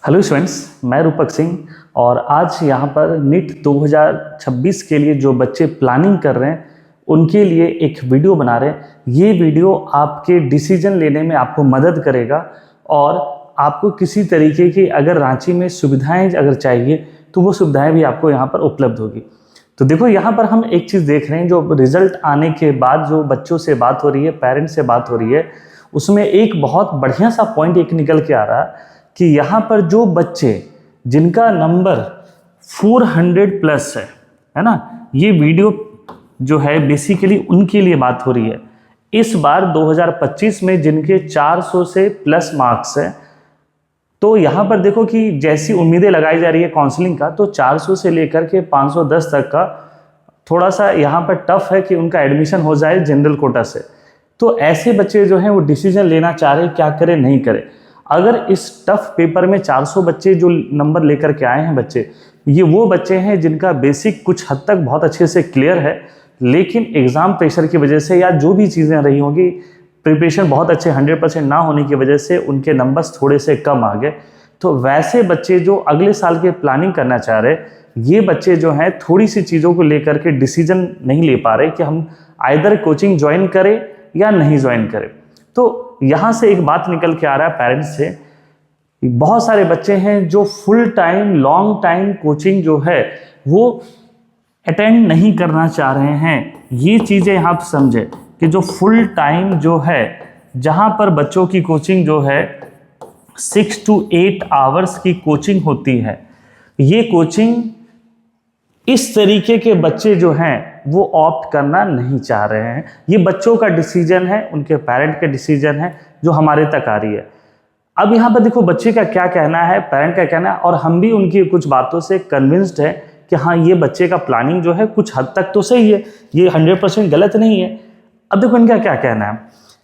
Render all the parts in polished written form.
Hello students, मैं रूपक सिंह और आज यहाँ पर नीट 2026 के लिए जो बच्चे प्लानिंग कर रहे हैं उनके लिए एक वीडियो बना रहे हैं। ये वीडियो आपके डिसीजन लेने में आपको मदद करेगा और आपको किसी तरीके की अगर रांची में सुविधाएं अगर चाहिए तो वो सुविधाएं भी आपको यहाँ पर उपलब्ध होगी। तो देखो, यहाँ पर हम एक चीज़ देख रहे हैं, जो रिजल्ट आने के बाद जो बच्चों से बात हो रही है, पेरेंट्स से बात हो रही है, उसमें एक बहुत बढ़िया सा पॉइंट एक निकल के आ रहा है कि यहाँ पर जो बच्चे जिनका नंबर 400 प्लस है ना, ये वीडियो जो है बेसिकली उनके लिए बात हो रही है। इस बार 2025 में जिनके 400 से प्लस मार्क्स है, तो यहाँ पर देखो कि जैसी उम्मीदें लगाई जा रही है काउंसलिंग का, तो 400 से लेकर के 510 तक का थोड़ा सा यहाँ पर टफ है कि उनका एडमिशन हो जाए जनरल कोटा से। तो ऐसे बच्चे जो हैं वो डिसीजन लेना चाह रहे हैं क्या करें नहीं करें। अगर इस टफ पेपर में 400 बच्चे जो नंबर लेकर के आए हैं बच्चे, ये वो बच्चे हैं जिनका बेसिक कुछ हद तक बहुत अच्छे से क्लियर है, लेकिन एग्ज़ाम प्रेशर की वजह से या जो भी चीज़ें रही होंगी, प्रिपरेशन बहुत अच्छे 100% ना होने की वजह से उनके नंबर्स थोड़े से कम आ गए। तो वैसे बच्चे जो अगले साल के प्लानिंग करना चाह रहे, ये बच्चे जो हैं थोड़ी सी चीज़ों को लेकर के डिसीजन नहीं ले पा रहे कि हम आइदर कोचिंग ज्वाइन करें या नहीं ज्वाइन करें। तो यहाँ से एक बात निकल के आ रहा है पेरेंट्स से, बहुत सारे बच्चे हैं जो full time long time coaching जो है वो अटेंड नहीं करना चाह रहे हैं। ये चीज़ें आप समझे कि जो फुल टाइम जो है, जहाँ पर बच्चों की कोचिंग जो है 6 to 8 आवर्स की कोचिंग होती है, ये कोचिंग इस तरीके के बच्चे जो हैं वो ऑप्ट करना नहीं चाह रहे हैं। ये बच्चों का डिसीजन है, उनके पेरेंट का डिसीजन है जो हमारे तक आ रही है। अब यहाँ पर देखो बच्चे का क्या कहना है, पेरेंट का कहना है, और हम भी उनकी कुछ बातों से कन्विंस्ड है कि हाँ, ये बच्चे का प्लानिंग जो है कुछ हद तक तो सही है, ये 100% गलत नहीं है। अब देखो इनका क्या कहना है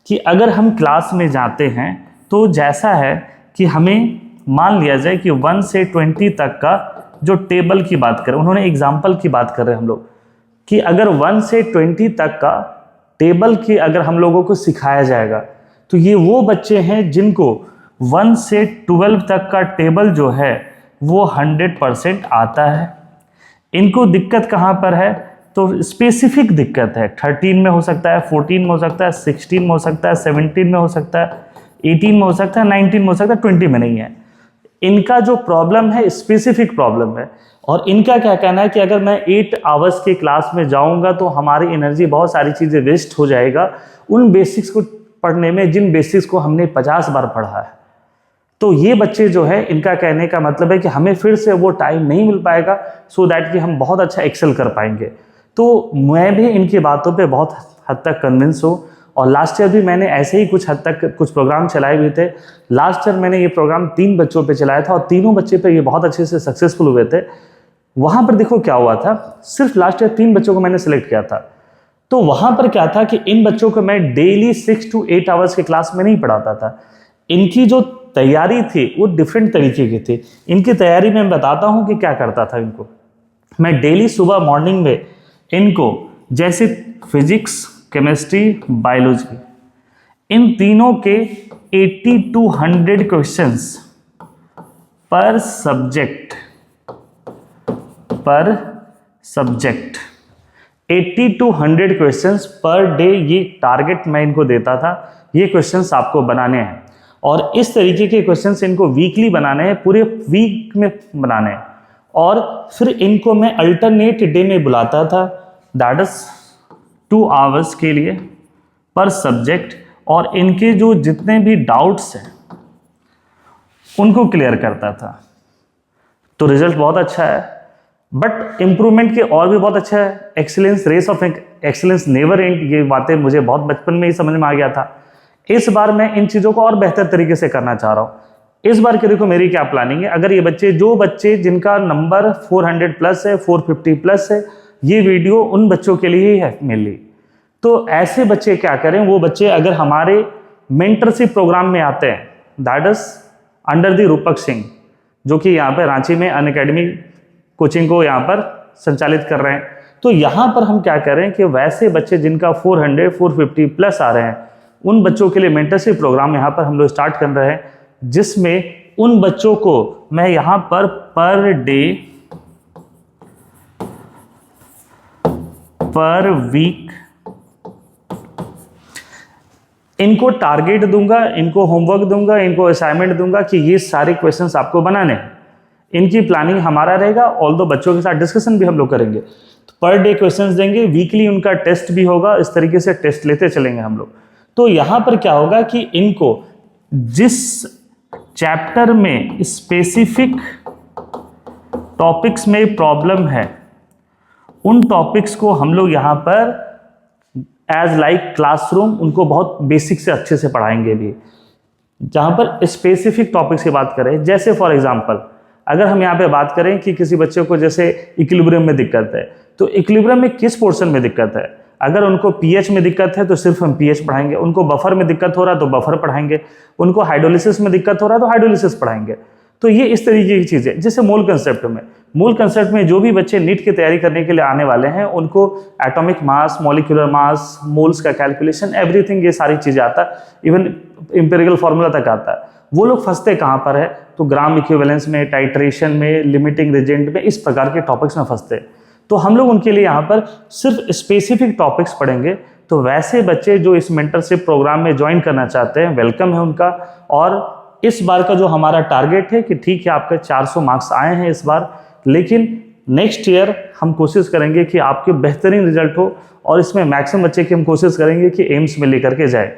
कि अगर हम क्लास में जाते हैं तो जैसा है कि हमें मान लिया जाए कि 1 से 20 तक का जो टेबल की बात करें, उन्होंने एग्जाम्पल की बात कर रहे हैं हम लोग, कि अगर 1 से 20 तक का टेबल की अगर हम लोगों को सिखाया जाएगा तो ये वो बच्चे हैं जिनको 1 से 12 तक का टेबल जो है वो 100% आता है। इनको दिक्कत कहाँ पर है, तो स्पेसिफिक दिक्कत है। 13 में हो सकता है, 14 में हो सकता है, 16 में हो सकता है, 17 में हो सकता है, 18 में हो सकता है, 19 में हो सकता है, 20 में नहीं है। इनका जो प्रॉब्लम है स्पेसिफिक प्रॉब्लम है। और इनका क्या कहना है कि अगर मैं 8 आवर्स की क्लास में जाऊंगा तो हमारी एनर्जी, बहुत सारी चीज़ें वेस्ट हो जाएगा उन बेसिक्स को पढ़ने में जिन बेसिक्स को हमने 50 बार पढ़ा है। तो ये बच्चे जो है, इनका कहने का मतलब है कि हमें फिर से वो टाइम नहीं मिल पाएगा सो दैट कि हम बहुत अच्छा एक्सेल कर पाएंगे। तो मैं भी इनकी बातों पे बहुत हद तक कन्विंस हूँ। और लास्ट ईयर भी मैंने ऐसे ही कुछ हद तक कुछ प्रोग्राम चलाए हुए थे। लास्ट ईयर मैंने ये प्रोग्राम 3 बच्चों पे चलाया था और तीनों बच्चे पे ये बहुत अच्छे से सक्सेसफुल हुए थे। वहाँ पर देखो क्या हुआ था, सिर्फ लास्ट ईयर 3 बच्चों को मैंने सिलेक्ट किया था। तो वहाँ पर क्या था कि इन बच्चों को मैं डेली 6 to 8 आवर्स के क्लास में नहीं पढ़ाता था। इनकी जो तैयारी थी वो डिफरेंट तरीके की थी। इनकी तैयारी में बताता हूँ कि क्या करता था इनको। मैं डेली सुबह मॉर्निंग में इनको जैसे फिजिक्स, केमिस्ट्री, बायोलॉजी, इन तीनों के 80 to 100 क्वेश्चंस पर subject 80 to 100 questions per day, ये टारगेट मैं इनको देता था। ये क्वेश्चंस आपको बनाने हैं और इस तरीके के क्वेश्चंस इनको वीकली बनाने हैं, पूरे वीक में बनाने हैं। और फिर इनको मैं अल्टरनेट डे में बुलाता था, दैट इज 2 आवर्स के लिए पर सब्जेक्ट, और इनके जो जितने भी डाउट्स हैं उनको क्लियर करता था। तो रिजल्ट बहुत अच्छा है, बट इम्प्रूवमेंट के और भी बहुत अच्छा है। Excellence, race of excellence never end, ये बातें मुझे बहुत बचपन में ही समझ में आ गया था। इस बार मैं इन चीज़ों को और बेहतर तरीके से करना चाह रहा हूँ। इस बार के देखो मेरी क्या प्लानिंग है। अगर ये बच्चे, जो बच्चे जिनका नंबर 400 प्लस है, 450 प्लस है, ये वीडियो उन बच्चों के लिए ही है मेनली। तो ऐसे बच्चे क्या करें, वो बच्चे अगर हमारे मेंटरशिप प्रोग्राम में आते हैं, दैट इज अंडर द रूपक सिंह, जो कि यहाँ पर रांची में अनअकैडमी कोचिंग को यहाँ पर संचालित कर रहे हैं। तो यहाँ पर हम क्या करें कि वैसे बच्चे जिनका 400, 450 प्लस आ रहे हैं, उन बच्चों के लिए मेंटरशिप प्रोग्राम यहाँ पर हम लोग स्टार्ट कर रहे हैं, जिसमें उन बच्चों को मैं यहाँ पर डे, पर वीक इनको टारगेट दूंगा, इनको होमवर्क दूंगा, इनको असाइनमेंट दूंगा कि ये सारे क्वेश्चंस आपको बनाने हैं। इनकी प्लानिंग हमारा रहेगा, ऑल्दो बच्चों के साथ डिस्कशन भी हम लोग करेंगे। तो पर डे क्वेश्चंस देंगे, वीकली उनका टेस्ट भी होगा, इस तरीके से टेस्ट लेते चलेंगे हम लोग। तो यहाँ पर क्या होगा कि इनको जिस चैप्टर में स्पेसिफिक टॉपिक्स में प्रॉब्लम है, उन टॉपिक्स को हम लोग यहाँ पर एज लाइक क्लासरूम उनको बहुत बेसिक से अच्छे से पढ़ाएंगे भी। जहाँ पर स्पेसिफिक टॉपिक्स की बात करें, जैसे फॉर एग्जांपल अगर हम यहाँ पे बात करें कि किसी बच्चे को जैसे इक्विलिब्रियम में दिक्कत है, तो इक्विलिब्रियम में किस पोर्शन में दिक्कत है। अगर उनको पीएच में दिक्कत है तो सिर्फ हम पीएच पढ़ाएंगे, उनको बफर में दिक्कत हो रहा है तो बफर पढ़ाएंगे, उनको हाइड्रोलिसिस में दिक्कत हो रहा है तो हाइड्रोलिसिस पढ़ाएंगे। तो ये इस तरीके की चीज़ें। जैसे मूल कंसेप्ट में जो भी बच्चे नीट की तैयारी करने के लिए आने वाले हैं, उनको atomic mass, molecular mass, moles का कैलकुलेशन, एवरीथिंग, ये सारी चीज़ें आता है, इवन इंपेरिकल फार्मूला तक आता है। वो लोग फंसते कहाँ पर है, तो ग्राम इक्विवेलेंस में, टाइट्रेशन में, लिमिटिंग रिजेंट में, इस प्रकार के टॉपिक्स में फंसते हैं। तो हम लोग उनके लिए यहाँ पर सिर्फ स्पेसिफिक टॉपिक्स पढ़ेंगे। तो वैसे बच्चे जो इस मेंटरशिप प्रोग्राम में ज्वाइन करना चाहते हैं, वेलकम है उनका। और इस बार का जो हमारा टारगेट है कि ठीक है आपके 400 मार्क्स आए हैं इस बार, लेकिन नेक्स्ट ईयर हम कोशिश करेंगे कि आपके बेहतरीन रिजल्ट हो, और इसमें मैक्सिमम बच्चे की हम कोशिश करेंगे कि एम्स में लेकर के जाए।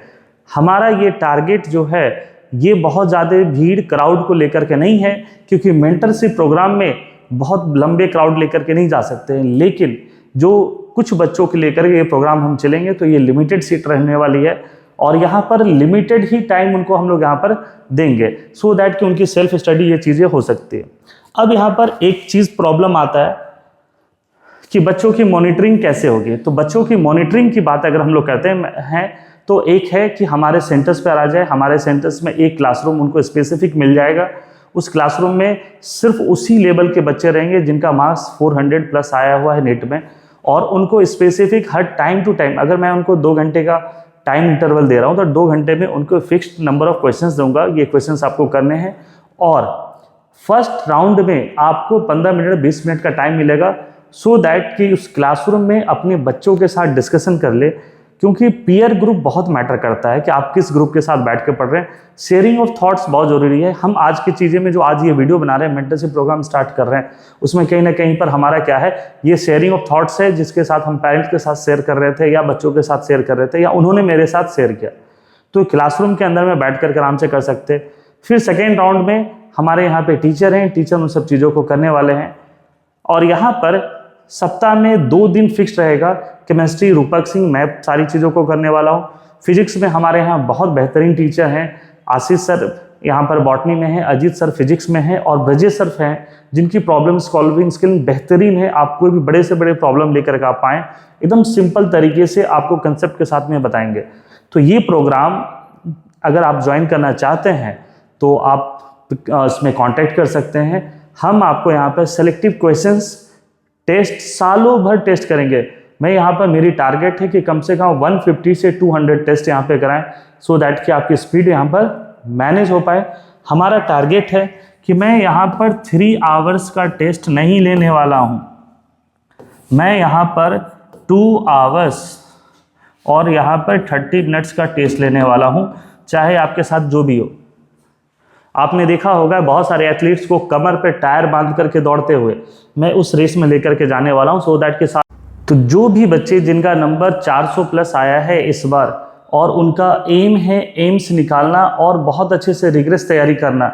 हमारा ये टारगेट जो है ये बहुत ज़्यादा भीड़ क्राउड को लेकर के नहीं है, क्योंकि मेंटरशिप प्रोग्राम में बहुत लंबे क्राउड लेकर के नहीं जा सकते हैं, लेकिन जो कुछ बच्चों के लेकर ये प्रोग्राम हम चलेंगे तो ये लिमिटेड सीट रहने वाली है, और यहाँ पर लिमिटेड ही टाइम उनको हम लोग यहाँ पर देंगे, सो दैट कि उनकी सेल्फ स्टडी ये चीज़ें हो सकती है। अब यहाँ पर एक चीज़ प्रॉब्लम आता है कि बच्चों की मॉनिटरिंग कैसे होगी। तो बच्चों की मॉनिटरिंग की बात अगर हम लोग करते हैं तो एक है कि हमारे सेंटर्स पर आ जाए। हमारे सेंटर्स में एक क्लासरूम उनको स्पेसिफिक मिल जाएगा। उस क्लासरूम में सिर्फ उसी लेवल के बच्चे रहेंगे जिनका मार्क्स 400 प्लस आया हुआ है नेट में, और उनको स्पेसिफिक हर टाइम टू टाइम, अगर मैं उनको 2 घंटे का टाइम इंटरवल दे रहा हूँ तो 2 घंटे में उनको फिक्स्ड नंबर ऑफ क्वेश्चंस दूंगा, ये क्वेश्चंस आपको करने हैं। और फर्स्ट राउंड में आपको 15 मिनट 20 मिनट का टाइम मिलेगा, सो दैट कि उस क्लासरूम में अपने बच्चों के साथ डिस्कशन कर ले, क्योंकि पीयर ग्रुप बहुत मैटर करता है कि आप किस ग्रुप के साथ बैठ के पढ़ रहे हैं। शेयरिंग ऑफ थॉट्स बहुत ज़रूरी है। हम आज की चीज़ें में जो आज ये वीडियो बना रहे हैं, मेंटरशिप प्रोग्राम स्टार्ट कर रहे हैं, उसमें कहीं ना कहीं पर हमारा क्या है, ये शेयरिंग ऑफ थॉट्स है, जिसके साथ हम पेरेंट्स के साथ शेयर कर रहे थे, या बच्चों के साथ शेयर कर रहे थे, या उन्होंने मेरे साथ शेयर किया। तो क्लासरूम के अंदर में बैठ कर आराम से कर सकते। फिर सेकेंड राउंड में हमारे यहाँ पे टीचर हैं, टीचर उन सब चीज़ों को करने वाले हैं। और यहाँ पर सप्ताह में 2 दिन फिक्स रहेगा। केमिस्ट्री रूपक सिंह, मैं सारी चीज़ों को करने वाला हूँ। फिजिक्स में हमारे यहाँ बहुत बेहतरीन टीचर हैं, आशीष सर यहाँ पर बॉटनी में हैं, अजीत सर फिजिक्स में हैं, और ब्रजेश सर हैं जिनकी प्रॉब्लम सॉल्विंग स्किल बेहतरीन है। आप कोई भी बड़े से बड़े प्रॉब्लम लेकर के आप आएँ, एकदम सिंपल तरीके से आपको कंसेप्ट के साथ में बताएंगे। तो ये प्रोग्राम अगर आप ज्वाइन करना चाहते हैं तो आप इसमें कांटेक्ट कर सकते हैं। हम आपको यहाँ पर सेलेक्टिव क्वेश्चंस टेस्ट सालों भर टेस्ट करेंगे। मैं यहाँ पर मेरी टारगेट है कि कम से कम 150 से 200 टेस्ट यहाँ पे कराएं, सो दैट कि आपकी स्पीड यहाँ पर मैनेज हो पाए। हमारा टारगेट है कि मैं यहाँ पर 3 आवर्स का टेस्ट नहीं लेने वाला हूँ, मैं यहाँ पर 2 आवर्स और यहाँ पर 30 मिनट्स का टेस्ट लेने वाला हूँ, चाहे आपके साथ जो भी हो। आपने देखा होगा बहुत सारे एथलीट्स को कमर पे टायर बांध करके दौड़ते हुए, मैं उस रेस में लेकर के जाने वाला हूं, सो दैट के साथ। तो जो भी बच्चे जिनका नंबर 400 प्लस आया है इस बार, और उनका एम है एम्स निकालना और बहुत अच्छे से रिग्रेस तैयारी करना,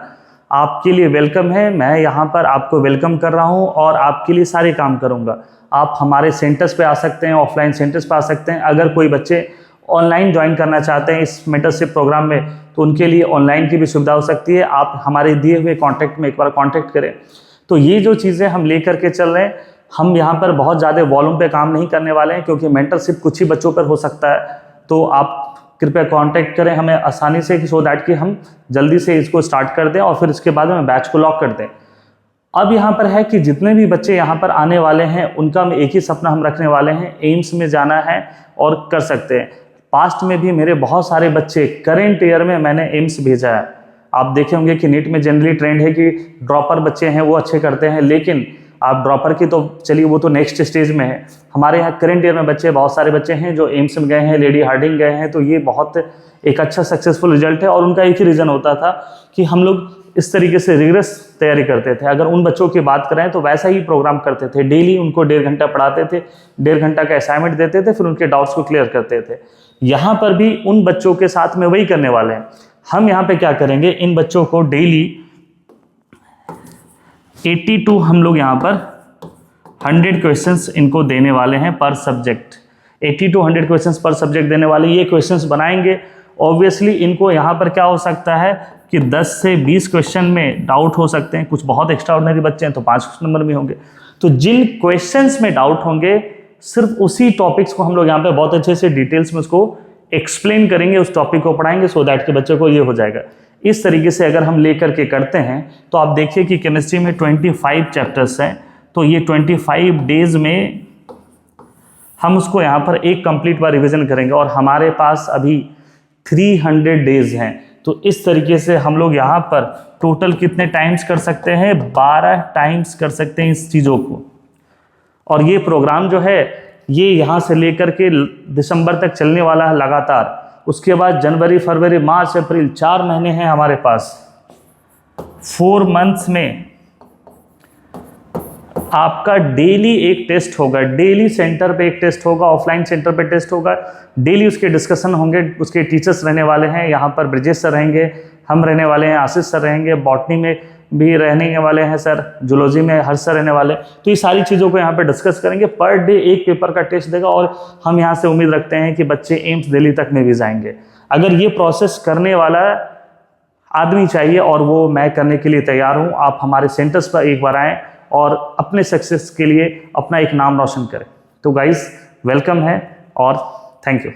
आपके लिए वेलकम है। मैं यहाँ पर आपको वेलकम कर रहा हूँ और आपके लिए सारे काम करूँगा। आप हमारे सेंटर्स पे आ सकते हैं, ऑफलाइन सेंटर्स पे आ सकते हैं। अगर कोई बच्चे ऑनलाइन ज्वाइन करना चाहते हैं इस मेंटरशिप प्रोग्राम में, तो उनके लिए ऑनलाइन की भी सुविधा हो सकती है। आप हमारे दिए हुए कॉन्टैक्ट में एक बार कॉन्टैक्ट करें। तो ये जो चीज़ें हम ले करके चल रहे हैं, हम यहाँ पर बहुत ज़्यादा वॉल्यूम पे काम नहीं करने वाले हैं, क्योंकि मेंटरशिप कुछ ही बच्चों पर हो सकता है। तो आप कृपया कांटेक्ट करें हमें आसानी से, सो दैट कि हम जल्दी से इसको स्टार्ट कर दें और फिर इसके बाद में बैच को लॉक कर दें। अब यहाँ पर है कि जितने भी बच्चे यहाँ पर आने वाले हैं, उनका में एक ही सपना हम रखने वाले हैं, एम्स में जाना है और कर सकते हैं। पास्ट में भी मेरे बहुत सारे बच्चे, करेंट ईयर में मैंने एम्स भेजा है। आप देखे होंगे कि नीट में जनरली ट्रेंड है कि ड्रॉपर बच्चे हैं वो अच्छे करते हैं, लेकिन आप ड्रॉपर की तो चलिए वो तो नेक्स्ट स्टेज में है। हमारे यहाँ करंट ईयर में बच्चे, बहुत सारे बच्चे हैं जो एम्स में गए हैं, लेडी हार्डिंग गए हैं, तो ये बहुत एक अच्छा सक्सेसफुल रिजल्ट है। और उनका एक ही रीज़न होता था कि हम लोग इस तरीके से रिग्रेस तैयारी करते थे। अगर उन बच्चों की बात करें तो वैसा ही प्रोग्राम करते थे, डेली उनको 1.5 घंटा पढ़ाते थे, 1.5 घंटा का असाइनमेंट देते थे, फिर उनके डाउट्स को क्लियर करते थे। यहाँ पर भी उन बच्चों के साथ में वही करने वाले हैं। हम यहाँ पे क्या करेंगे, इन बच्चों को डेली 82 हम लोग यहाँ पर 100 क्वेश्चंस इनको देने वाले हैं पर सब्जेक्ट। 80 to 100 क्वेश्चंस पर सब्जेक्ट देने वाले ये क्वेश्चंस बनाएंगे। ऑब्वियसली इनको यहाँ पर क्या हो सकता है कि 10 से 20 क्वेश्चन में डाउट हो सकते हैं। कुछ बहुत एक्स्ट्राऑर्डिनरी बच्चे हैं तो 5 नंबर में होंगे। तो जिन क्वेश्चंस में डाउट होंगे, सिर्फ उसी टॉपिक्स को हम लोग यहाँ पे बहुत अच्छे से डिटेल्स में उसको एक्सप्लेन करेंगे, उस टॉपिक को पढ़ाएंगे, सो दैट के बच्चे को ये हो जाएगा। इस तरीके से अगर हम लेकर के करते हैं तो आप देखिए कि केमिस्ट्री में 25 चैप्टर्स हैं, तो ये 25 डेज में हम उसको यहाँ पर एक कंप्लीट बार रिवीजन करेंगे। और हमारे पास अभी 300 डेज हैं, तो इस तरीके से हम लोग यहाँ पर टोटल कितने टाइम्स कर सकते हैं, 12 टाइम्स कर सकते हैं इस चीज़ों को। और ये प्रोग्राम जो है ये यहाँ से लेकर के दिसंबर तक चलने वाला है लगातार। उसके बाद जनवरी, फरवरी, मार्च, अप्रैल 4 महीने हैं हमारे पास। 4 मंथ्स में आपका डेली एक टेस्ट होगा, डेली सेंटर पे एक टेस्ट होगा, ऑफलाइन सेंटर पे टेस्ट होगा, डेली उसके डिस्कशन होंगे। उसके टीचर्स रहने वाले हैं, यहाँ पर ब्रिजेश सर रहेंगे, हम रहने वाले हैं, आशीष सर रहेंगे, बॉटनी में भी रहने वाले हैं सर, जूलॉजी में हर्ष सर रहने वाले। तो ये सारी चीज़ों को यहाँ पे डिस्कस करेंगे। पर डे एक पेपर का टेस्ट देगा और हम यहाँ से उम्मीद रखते हैं कि बच्चे एम्स दिल्ली तक में भी जाएंगे। अगर ये प्रोसेस करने वाला आदमी चाहिए और वो मैं करने के लिए तैयार हूँ, आप हमारे सेंटर्स पर एक बार आएँ और अपने सक्सेस के लिए अपना एक नाम रोशन करें। तो गाइस वेलकम है और थैंक यू।